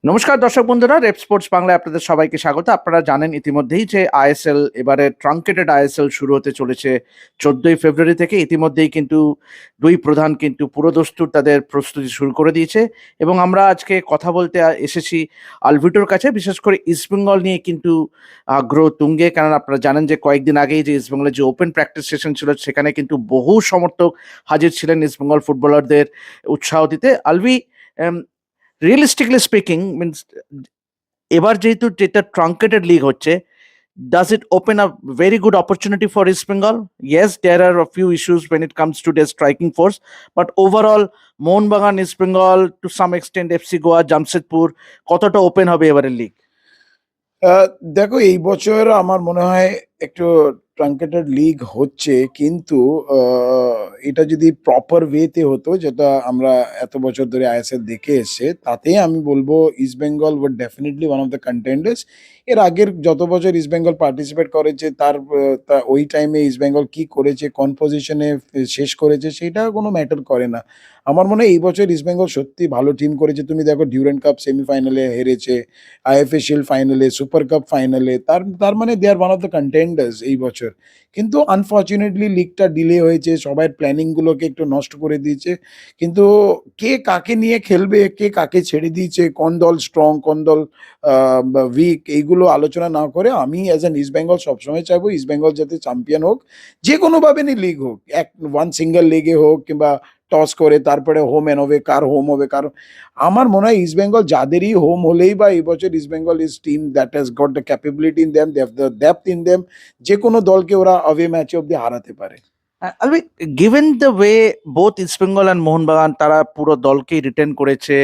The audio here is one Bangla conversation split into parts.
নমস্কার দর্শক বন্ধুরা, রেপ স্পোর্টস বাংলায় আপনাদের সবাইকে স্বাগত। আপনারা জানেন ইতিমধ্যেই যে আইএসএল এবারে ট্রাঙ্কেটেড আইএসএল শুরু হতে চলেছে 14ই ফেব্রুয়ারি থেকে। ইতিমধ্যেই কিন্তু দুই প্রধান কিন্তু পুরোদস্তুর তাদের প্রস্তুতি শুরু করে দিয়েছে এবং আমরা আজকে কথা বলতে এসেছি আলভিটোর কাছে, বিশেষ করে ইস্টবেঙ্গল নিয়ে কিন্তু আগ্রহ তুঙ্গে। কারণ আপনারা জানেন যে কয়েকদিন আগেই যে ইস্টবেঙ্গলের যে ওপেন প্র্যাকটিস সেশন ছিল, সেখানে কিন্তু বহু সমর্থক হাজির ছিলেন ইস্টবেঙ্গল ফুটবলারদের উৎসাহ দিতে। আলভি, রিয়েলিস্টিকলি স্পিকিং, মিনস এবার যেহেতু যেটা ট্রাঙ্কেটেড লিগ হচ্ছে, does it open a very good opportunity for East Bengal? Yes, there are a few issues when it comes to their striking force, but overall Mohun Bagan, east Bengal, to some extent FC Goa, Jamshedpur, কতটা ওপেন হবে এবারের লিগ? আহ, দেখো, এই বছর আমার মনে হয় একটু ট্রাঙ্কেটেড লিগ হচ্ছে, কিন্তু এটা যদি প্রপার ওয়েতে হতো, যেটা আমরা এত বছর ধরে আইএসএল দেখে এসছে, তাতে আমি বলবো East Bengal was definitely one of the contenders. এর আগের যত বছর ইস্ট বেঙ্গল পার্টিসিপেট করেছে, ওই টাইমে ইস্ট বেঙ্গল কি করেছে, কোন পজিশনে শেষ করেছে, সেটা কোনো ম্যাটার করে না। আমার মনে হয় এই বছর ইস্ট বেঙ্গল সত্যি ভালো টিম করেছে। তুমি দেখো, ডিউরেন্ট কাপ সেমিফাইনালে হেরেছে, আইএফএ শিল্ড ফাইনালে, সুপার কাপ ফাইনালে, তার তার মানে দে আর ওয়ান অফ দ্য কন্টেন্ডার্স এই বছর। কিন্তু আনফর্চুনেটলি লিগটা ডিলে হয়েছে, সবাই প্ল্যানিং গুলোকে একটু নষ্ট করে দিয়েছে। কিন্তু কে কাকে নিয়ে খেলবে, কে কাকে ছেড়ে দিয়েছে, কোন দল স্ট্রং, কোন দল উইক, এইগুলো আলোচনা না করে আমি অ্যাজ অ্যান ইস্ট বেঙ্গল সবসময় চাইবো ইস্ট বেঙ্গল যাতে চ্যাম্পিয়ন হোক, যে কোনোভাবে নি লিগ হোক, ওয়ান সিঙ্গেল লিগে হোক, কিংবা টস করে তারপরে হোম এন হবে, কার হোম হবে কার। আমার মনে হয় ইস্ট বেঙ্গল যাদেরই হোম হলেই বা এই বছর East Bengal is team that has got the capability in them, they have the depth in them, যে কোনো দলকে ওরা অ্যাওয়ে ম্যাচে অব্দি হারাতে পারে। Alvi, given the way both East Bengal and Mohun Bagan তারা পুরো দলকেই রিটেন করেছে,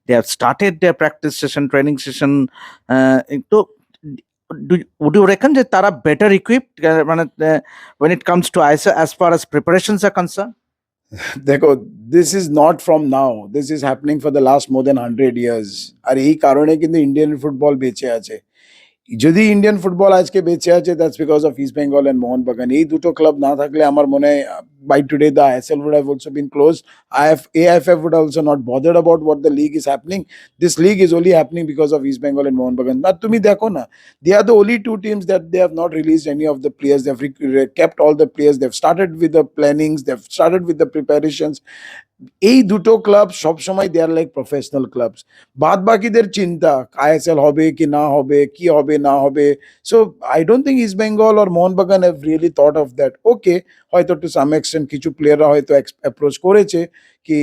they have started their practice session, training session, তো would you reckon যে তারা বেটার ইকুইপড, মানে when it comes to ISO as far as preparations are concerned? দেখো, this is not from now, this is happening for the last more than 100 years. আর এই কারণে কিন্তু ইন্ডিয়ান ফুটবল বেঁচে আছে। যদি ইন্ডিয়ান ফুটবল আজকে বেঁচে আছে, that's because of East Bengal and Mohun Bagan. এই দুটো ক্লাব না থাকলে আমার মনে হয় by today the ISL would have also been closed. AIFF would also not bothered about what the league is happening. This league is only happening because of East Bengal and Mohanbagan. Now তুমি দেখো না, they are the only two teams that they have not released any of the players. They've kept all the players. They've started with the plannings. They've started with the preparations. এই দুটো ক্লাব সবসময় দে আর লাইক প্রফেশনাল ক্লাবস। বাদ বাকিদের চিন্তা আইএসএল হবে কি না হবে, কি হবে না হবে। So I don't think East Bengal আর Mohun Bagan have really thought of that. Okay, হয়তো টু সাম এক্সটেন্ট কিছু প্লেয়াররা হয়তো অ্যাপ্রোচ করেছে, কি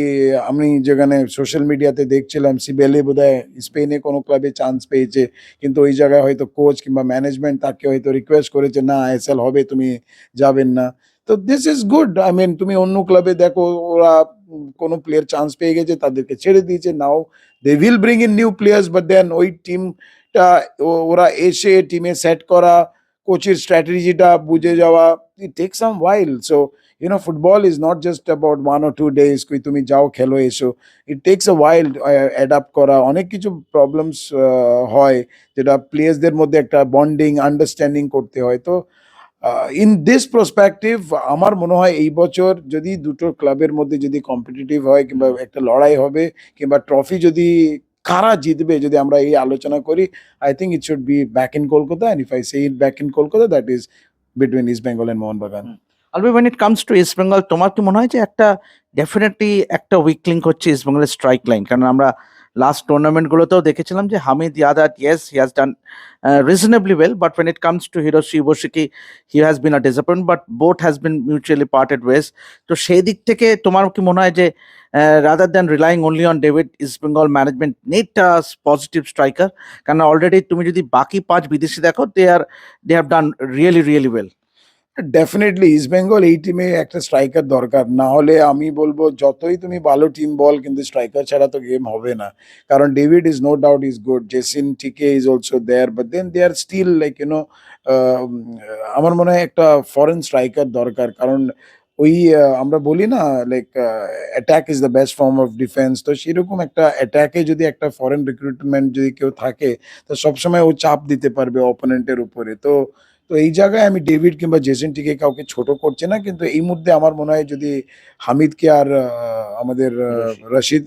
আমি যেখানে সোশ্যাল মিডিয়াতে দেখছিলাম সিবেলে বোধহয় স্পেনে কোনো ক্লাবে চান্স পেয়েছে, কিন্তু ওই জায়গায় হয়তো কোচ কিংবা ম্যানেজমেন্ট তাকে হয়তো রিকোয়েস্ট করেছে, না আইএসএল হবে, তুমি যাবেন না। তো this is good. I mean, তুমি অন্য ক্লাবে দেখো, ওরা কোনো প্লেয়ার চান্স পেয়ে গেছে, তাদেরকে ছেড়ে দিয়েছে। Now they will bring in new players, but then ওই টিমটা ওরা এসে টিমে সেট করা, কোচের স্ট্র্যাটেজিটা বুঝে যাওয়া, it take some while. So football is not just about 1 or 2 days, কি তুমি যাও খেলো এসো। It takes a while adapt করা, অনেক কিছু প্রবলেমস হয়, যেটা প্লেয়ার্সদের মধ্যে একটা বন্ডিং আন্ডারস্ট্যান্ডিং করতে হয়। তো ইন দিস প্রসপেক্টিভ আমার মনে হয় এই বছর যদি দুটো ক্লাবের মধ্যে যদি কম্পিটিটিভ হয়, কিংবা একটা লড়াই হবে, কিংবা ট্রফি যদি কারা জিতবে যদি আমরা এই আলোচনা করি, I think it should be back in Kolkata. And if I say it back in Kolkata, that is between East Bengal and Mohun Bagan. আলবি, when it comes to East Bengal, তোমার কি মনে হয় যে একটা ডেফিনেটলি একটা উইক লিঙ্ক হচ্ছে ইস্ট বেঙ্গলের স্ট্রাইক লাইন? কারণ আমরা লাস্ট টুর্নামেন্ট গুলোতেও দেখেছিলাম যে Hamid Ahadad, yes he has done reasonably well, but when it comes to Hiroshi ইবোশিকি, he has been a disappointment, but both has been mutually parted ways. তো সেই দিক থেকে তোমার কি মনে হয় যে rather than relying only on David, East Bengal management need a positive striker? কারণ অলরেডি তুমি যদি বাকি 5 বিদেশি দেখো, they have done really really well. Definitely East Bengal এই টিমে একটা স্ট্রাইকার দরকার। না হলে আমি বলবো যতই তুমি ভালো টিম বল, কিন্তু স্ট্রাইকার ছাড়া তো গেম হবে না। কারণ David is no doubt is good, Jesin T K is also there, but then they are still like আমার মনে হয় একটা ফরেন স্ট্রাইকার দরকার। কারণ ওই আমরা বলি না, like attack is the best form of defence. তো সেরকম একটা অ্যাটাকে যদি একটা ফরেন রিক্রুটমেন্ট যদি কেউ থাকে, তো সবসময় ও চাপ দিতে পারবে অপোনেন্টের উপরে। তো তো এই জায়গায় আমি ডেভিড কিংবা জেসেন্টিকে কাউকে ছোট করছি না, কিন্তু এই মুহূর্তে আমার মনে হয় যদি হামিদকে আর আমাদের রশিদ। রশিদ,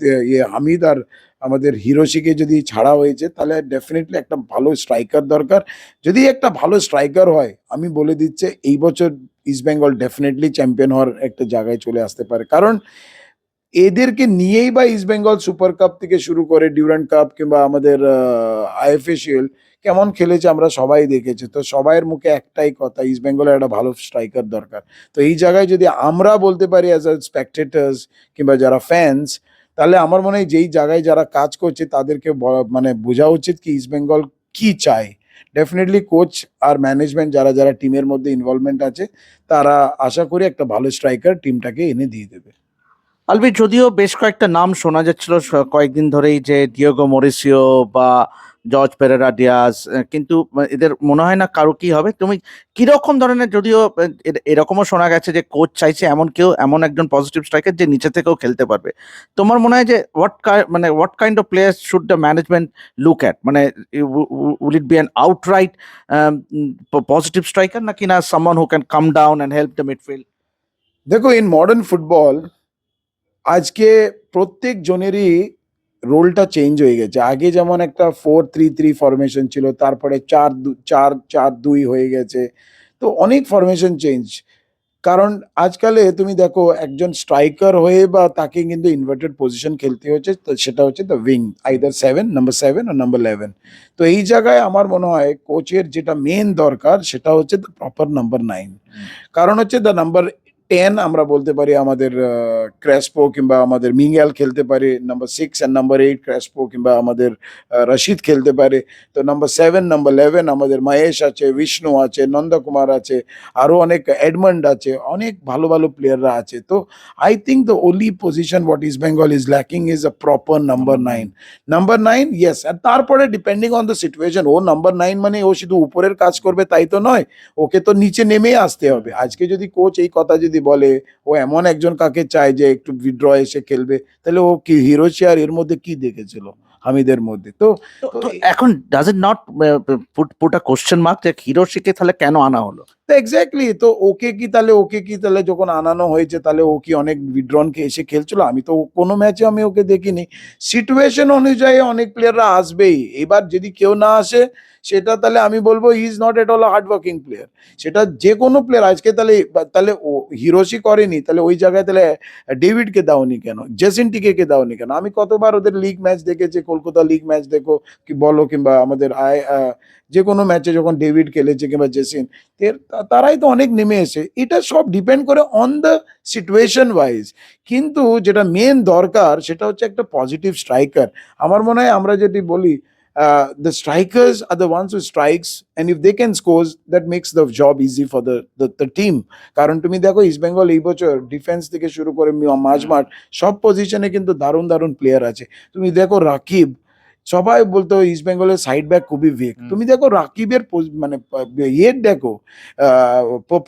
হামিদ আর আমাদের হিরোশিকে যদি ছাড়া হয়েছে, তাহলে ডেফিনেটলি একটা ভালো স্ট্রাইকার দরকার। যদি একটা ভালো স্ট্রাইকার হয়, আমি বলে দিচ্ছি এই বছর ইস্ট বেঙ্গল ডেফিনেটলি চ্যাম্পিয়ন হওয়ার একটা জায়গায় চলে আসতে পারে। কারণ এদেরকে নিয়েই বা ইস্ট বেঙ্গল সুপার কাপ থেকে শুরু করে ডিউরান্ড কাপ কিংবা আমাদের আইএফএ শিল্ড কেমন খেলেছে আমরা সবাই দেখেছি। তো সবাইয়ের মুখে একটাই কথা, ইস্ট বেঙ্গলের একটা ভালো স্ট্রাইকার দরকার। তো এই জায়গায় যদি আমরা বলতে পারি অ্যাজ আ স্পেকটেটার্স কিংবা যারা ফ্যান্স, তাহলে আমার মনে হয় যেই জায়গায় যারা কাজ করছে তাদেরকে মানে বোঝা উচিত কি ইস্ট বেঙ্গল কি চায়। ডেফিনেটলি কোচ আর ম্যানেজমেন্ট যারা যারা টিমের মধ্যে ইনভলভমেন্ট আছে, তারা আশা করি একটা ভালো স্ট্রাইকার টিমটাকে এনে দিয়ে দেবে। আলবির যদিও বেশ কয়েকটা নাম শোনা যাচ্ছিল কয়েকদিন ধরেই, যে ডিয়েগো মরিসিও বা জর্জ পেরেরা ডিয়াজ, কিন্তু এদের মনে হয় না কারো কি হবে। তুমি কিরকম ধরনের, যদিও এরকমও শোনা গেছে যে কোচ চাইছে এমন একজন পজিটিভ স্ট্রাইকার যে নিচে থেকেও খেলতে পারবে। তোমার মনে হয় যে what kind of players should the management look at? মানে will it be an outright positive striker, নাকি না someone who can come down and help the midfield? দেখো, ইন মডার্ন ফুটবল আজকে প্রত্যেক জনেরই রোলটা চেঞ্জ হয়ে গেছে। আগে যেমন একটা 4-3-3 ফরমেশন ছিল, তারপরে 4-4-2 হয়ে গেছে। তো অনেক ফরমেশন চেঞ্জ। কারণ আজকালে তুমি দেখো একজন স্ট্রাইকার হয়ে বা তাকে কিন্তু ইনভার্টেড পজিশন খেলতে হচ্ছে, তো সেটা হচ্ছে দ্য উইং, আইদার 7, নাম্বার 7 আর নাম্বার 11। তো এই জায়গায় আমার মনে হয় কোচের যেটা মেন দরকার সেটা হচ্ছে দ্য প্রপার নাম্বার 9। কারণ হচ্ছে দ্য নাম্বার 10 আমরা বলতে পারি আমাদের ক্রেসপো কিংবা আমাদের মিঙ্গেল খেলতে পারে, নাম্বার 6 আর নাম্বার 8 ক্রেসপো কিংবা আমাদের রশিদ খেলতে পারে। তো নাম্বার 7, নাম্বার 11 আমাদের মহেশ আছে, বিষ্ণু আছে, নন্দকুমার আছে, আরো অনেক এডমন্ড আছে, অনেক ভালো ভালো প্লেয়াররা আছে। তো I think the only position what East Bengal is lacking is a proper number 9। Number 9, yes. আর তারপরে ডিপেন্ডিং অন দ্য সিচুয়েশন, ও নাম্বার 9 মানে ও শুধু উপরের কাজ করবে তাই তো নয়, ওকে তো নিচে নেমেই আসতে হবে। আজকে যদি কোচ এই কথা যদি বলে ও এমন একজন কাকে চায় যে একটু উইথড্র এসে খেলবে, তাহলে ও কি হিরোশি আর এর মধ্যে কি দেখেছিল হামিদের মধ্যে? তো তো তো এখন does it not put a question mark যে হিরোশিকে তাহলে কেন আনা হলো? তো এক্স্যাক্টলি, তো ওকে কি তাহলে যখন আনানো হয়েছে, তাহলে ও কি অনেক উইথড্রনকে এসে খেলছিল? আমি তো কোনো ম্যাচে আমি ওকে দেখিনি। সিচুয়েশন অনুযায়ী অনেক প্লেয়াররা আসবেই। এবার যদি কেউ না আসে, সেটা তাহলে আমি বলবো he is not at all hard working player. সেটা যে কোনো প্লেয়ার আজকে তাহলে ও হিরোশি করেনি, তাহলে ওই জায়গায় তাহলে ডেভিডকে দাওনি কেন, জেসিনটিকে দাওনি কেন? আমি কতবার ওদের লিগ ম্যাচ দেখেছি, কলকাতা লিগ ম্যাচ দেখো কি বলো কিংবা আমাদের যে কোনো ম্যাচে যখন ডেভিড খেলেছে কিংবা জেসিন, তারাই তো অনেক নেমে এসে। এটা সব ডিপেন্ড করে অন দ্য সিচুয়েশন ওয়াইজ। কিন্তু যেটা মেন দরকার সেটা হচ্ছে একটা পজিটিভ স্ট্রাইকার। আমার মনে হয় আমরা যদি বলি the strikers are the ones who strikes, and if they can scores, that makes the job easy for the team. কারণ তুমি দেখো ইস্ট বেঙ্গল এই বছর ডিফেন্স থেকে শুরু করে মাঝমাঠ সব পজিশনে কিন্তু দারুণ দারুণ প্লেয়ার আছে। তুমি দেখো রাকিব, সবাই বলতো ইস্ট বেঙ্গলের সাইড ব্যাক খুবই উইক। তুমি দেখো রাকিবের মানে ইয়ে দেখো,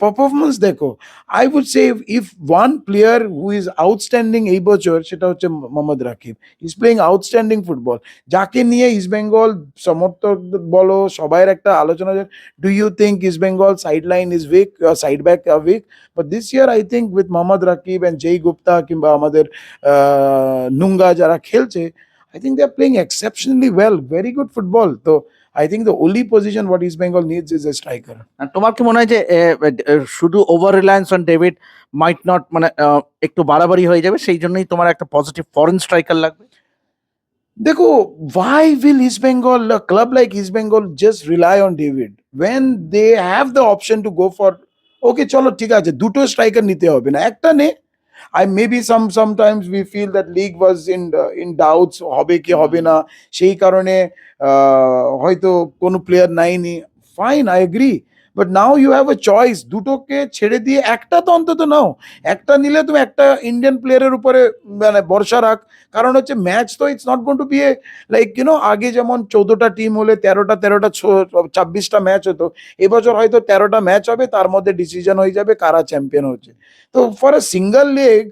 পারফরমেন্স দেখো। I would say if one player who is outstanding এই বছর, সেটা হচ্ছে Mohammad Rakib. Is playing outstanding football, যাকে নিয়ে ইস্ট বেঙ্গল সমর্থক বলো সবাইয়ের একটা আলোচনা। Do you think East Bengal side line is weak, side back weak? But this year I think with Mohammad Rakib and Joy Gupta কিংবা আমাদের নুঙ্গা যারা খেলছে, I think they're playing exceptionally well, very good football. So I think the only position what East Bengal needs is a striker. আর তোমার কি মনে হয় যে শুধু over Reliance on David might not, মানে একটু বাড়াবাড়ি হয়ে যাবে, সেই জন্যই তোমার একটা পজিটিভ ফরেন স্ট্রাইকার লাগবে? Dekho, why will East Bengal, a club like East Bengal, just rely on David when they have the option to go for, okay, chalo, ঠিক আছে, দুটো স্ট্রাইকার নিতে হবে না, একটা নে। I maybe sometimes we feel that league was in doubts, হবে কি হবে না, সেই কারণে হয়তো কোনো প্লেয়ার নাইনি। Fine, I agree. But now you have a choice, দুটোকে ছেড়ে দিয়ে একটা তো অন্তত নাও। একটা নিলে তুমি একটা ইন্ডিয়ান প্লেয়ারের উপরে মানে ভরসা রাখ। কারণ হচ্ছে ম্যাচ তো it's not going to be a like আগে যেমন 14টা টিম হলে 13টা 26টা ম্যাচ হতো, এবছর হয়তো 13টা ম্যাচ হবে, তার মধ্যে ডিসিশন হয়ে যাবে কারা চ্যাম্পিয়ন হচ্ছে। তো ফর এ সিঙ্গল লেগ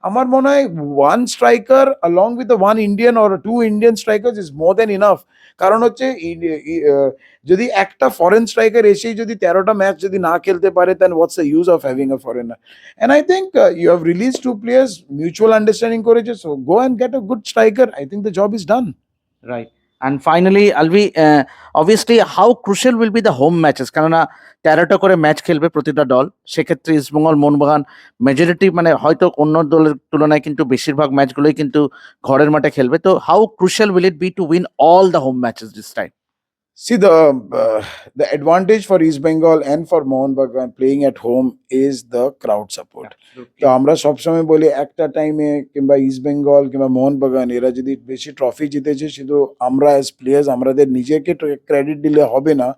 আমার মনে হয় one striker along with the one Indian or two Indian strikers is more than enough. কারণ হচ্ছে যদি একটা ফরেন স্ট্রাইকার এসেই যদি 13টা ম্যাচ যদি না খেলতে পারে, then what's the use of having a foreigner? And I think you have released two players, mutual understanding করেছে, so go and get a good striker. I think the job is done. Right. And finally, Alvi, obviously, how crucial will be the home matches? কেননা 13টা করে ম্যাচ খেলবে প্রতিটা দল, সেক্ষেত্রে ইস্টবেঙ্গল মোহনবাগান মেজরিটি মানে হয়তো অন্য দলের তুলনায় কিন্তু বেশিরভাগ ম্যাচগুলোই কিন্তু ঘরের মাঠে খেলবে। তো how crucial will it B to win all the home matches this time? See, the advantage for East Bengal and for Mohun Bagan playing at home is the crowd support. তো আমরা সবসময় বলি একটা টাইমে কিংবা ইস্ট বেঙ্গল কিংবা মোহনবাগান এরা যদি বেশি ট্রফি জিতেছে, শুধু আমরা অ্যাজ প্লেয়ার্স আমাদের নিজেকে ক্রেডিট দিলে হবে না।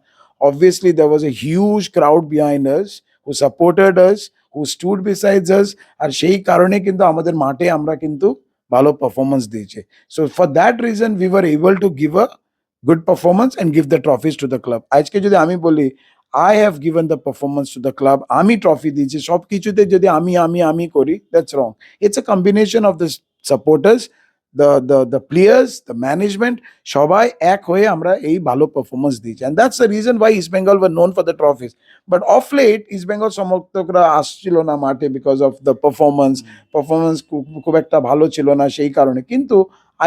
Obviously there was a huge crowd behind us who supported us, who stood besides us, আর সেই কারণে কিন্তু আমাদের মাঠে আমরা কিন্তু ভালো পারফরমেন্স দিয়েছি। So for that reason we were able to give a good performance and give the trophies to the club. আজকে যদি আমি বলি I have given the performance to the club, আমি ট্রফি দিয়েছি, সব কিছুতে যদি আমি করি, that's wrong. It's a combination of the supporters, the players, the management, সবাই এক হয়ে আমরা এই ভালো পারফরমেন্স দিয়েছি, and that's the reason why East Bengal were known for the trophies. But of late East Bengal সমর্থকরা আসছিল না মাঠে because of the performance খুব একটা ভালো ছিল না সেই কারণে। কিন্তু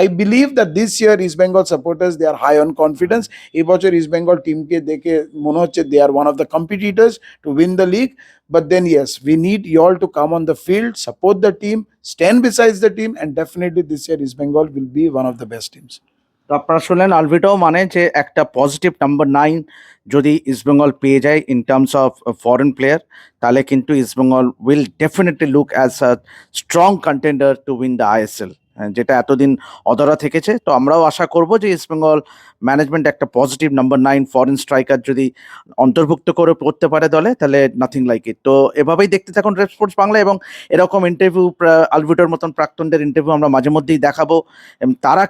I believe that this year East Bengal supporters, they are high on confidence. এবছর East Bengal টিমকে দেখে মনে হচ্ছে they are one of the competitors to win the league. But then yes, we need you all to come on the field, support the team, stand beside the team, and definitely this year East Bengal will be one of the best teams. তো আপনারা শুনলেন আলভিটাও মানে যে একটা পজিটিভ নাম্বার 9 যদি ইস্টবেঙ্গল পেয়ে যায় in terms of foreign player, তাহলে কিন্তু East Bengal will definitely look as a strong contender to win the ISL, যেটা এতদিন অধরা থেকেছে। তো আমরাও আশা করব যে ইস্টবেঙ্গল ম্যানেজমেন্ট একটা পজিটিভ নাম্বার 9 ফরেন স্ট্রাইকার যদি অন্তর্ভুক্ত করে করতে পারে দলে, তাহলে নাথিং লাইক ইট। তো এভাবেই দেখতে থাকুন রেড স্পোর্টস বাংলা, এবং এরকম ইন্টারভিউ আলভিটোর মতন প্রাক্তনদের ইন্টারভিউ আমরা মাঝে মধ্যেই দেখাবো। তারা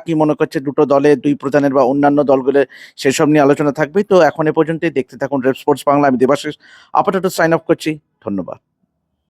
কি মনে করছে দুটো দলে, দুই প্রধানের বা অন্যান্য দলগুলো, সেসব নিয়ে আলোচনা থাকবে। তো এখন এ পর্যন্তই দেখতে থাকুন রেড স্পোর্টস বাংলা। আমি দেবাশিস আপাতত সাইন অফ করছি, ধন্যবাদ।